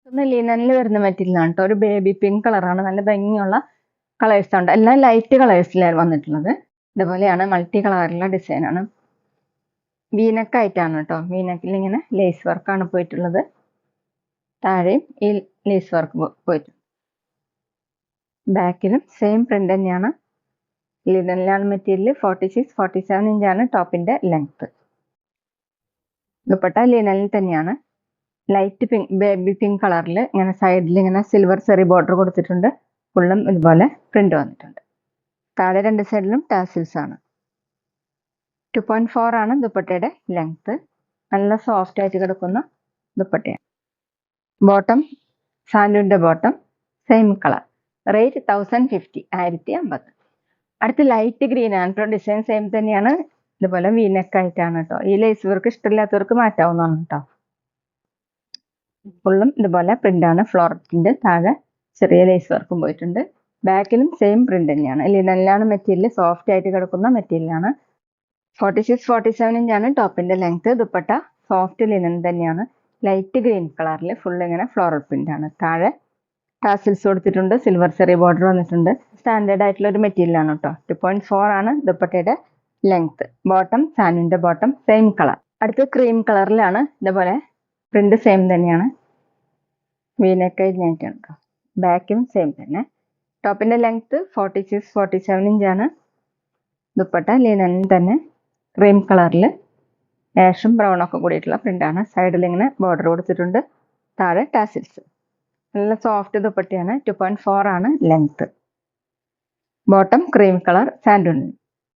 ഒന്ന് ലിനനിൽ വരുന്ന മെറ്റീരിയലാണ് കേട്ടോ. ഒരു ബേബി പിങ്ക് കളറാണ്. നല്ല ഭംഗിയുള്ള കളേഴ്സ് ഉണ്ട്. എല്ലാം ലൈറ്റ് കളേഴ്സിലാണ് വന്നിട്ടുള്ളത്. ഇതുപോലെയാണ് മൾട്ടി കളറിലുള്ള ഡിസൈനാണ്. വീനക്ക് ആയിട്ടാണ് കേട്ടോ. വീനക്കിൽ ഇങ്ങനെ ലേസ് വർക്കാണ് പോയിട്ടുള്ളത്. താഴെയും ഈ ലേസ് വർക്ക് പോയിട്ടുണ്ട്. ബാക്കിലും സെയിം പ്രിന്റ് തന്നെയാണ്. ലിനനിലാണ് മെറ്റീരിയൽ. 46-47 ഇഞ്ചാണ് ടോപ്പിന്റെ ലെങ്ത്. ദുപ്പട്ട ലിനനിൽ തന്നെയാണ്. ലൈറ്റ് പിങ്ക്, ബേബി പിങ്ക് കളറിൽ ഇങ്ങനെ സൈഡിൽ ഇങ്ങനെ സിൽവർ സെറി ബോർഡർ കൊടുത്തിട്ടുണ്ട്. ഫുള്ളും ഇതുപോലെ പ്രിന്റ് വന്നിട്ടുണ്ട്. താഴെ രണ്ട് സൈഡിലും ടാസിൽസ് ആണ്. 2.4 ആണ് ദുപ്പട്ടയുടെ ലെങ്ത്. നല്ല സോഫ്റ്റ് ആയിട്ട് കിടക്കുന്ന ദുപ്പട്ടയാണ്. ബോട്ടം സാൻഡൂന്റെ ബോട്ടം സെയിം കളർ. റേറ്റ് 1050, 1050. അടുത്ത് ലൈറ്റ് ഗ്രീൻ ആണ് കേട്ടോ. ഡിസൈൻ സെയിം തന്നെയാണ്. ഇതുപോലെ വീനെക്ക് ആയിട്ടാണ് കേട്ടോ. ഈ ലേസ് വർക്ക് ഇഷ്ടമില്ലാത്തവർക്ക് മാറ്റാവുന്നതാണ് കേട്ടോ. ഫുള്ളും ഇതുപോലെ പ്രിന്റ് ആണ്. ഫ്ലോർ പ്രിന്റ്, താഴെ ചെറിയ ലേസ് വർക്കും പോയിട്ടുണ്ട്. ബാക്കിലും സെയിം പ്രിന്റ് തന്നെയാണ്. ലിനനിലാണ് മെറ്റീരിയൽ. സോഫ്റ്റ് ആയിട്ട് കിടക്കുന്ന മെറ്റീരിയലാണ്. 46-47 ഇഞ്ചാണ് ടോപ്പിന്റെ ലെങ്ത്. ദുപ്പട്ട സോഫ്റ്റ് ലിനൻ തന്നെയാണ്. ലൈറ്റ് ഗ്രീൻ കളറിൽ ഫുൾ ഇങ്ങനെ ഫ്ലോറൽ പ്രിന്റ് ആണ്. താഴെ ടാസിൽസ് കൊടുത്തിട്ടുണ്ട്. സിൽവർ സെറി ബോർഡർ വന്നിട്ടുണ്ട്. സ്റ്റാൻഡേർഡ് ആയിട്ടുള്ള ഒരു മെറ്റീരിയൽ ആണ് കേട്ടോ. 2.4 ആണ് ദുപ്പട്ടയുടെ ലെങ്ത്. ബോട്ടം സാനുവിന്റെ ബോട്ടം സെയിം കളർ. അടുത്ത് ക്രീം കളറിലാണ്. ഇതുപോലെ പ്രിന്റ് സെയിം തന്നെയാണ്. വീനെക്ക് ആയിട്ടാണ് കേട്ടോ. ബാക്കും സെയിം തന്നെ. ടോപ്പിന്റെ ലെങ്ത് 46-47 ഇഞ്ചാണ്. ദുപ്പട്ട ലിനനിൽ തന്നെ ക്രീം കളറിൽ ആഷും ബ്രൗൺ ഒക്കെ കൂടിയിട്ടുള്ള പ്രിന്റാണ്. സൈഡിൽ ഇങ്ങനെ ബോർഡർ കൊടുത്തിട്ടുണ്ട്. താഴെ ടാസിൽസ്. നല്ല സോഫ്റ്റ് ദുപ്പട്ടയാണ്. 2.4 ആണ് ലെങ്ത്. Bottom cream colour സാൻഡൂൺ.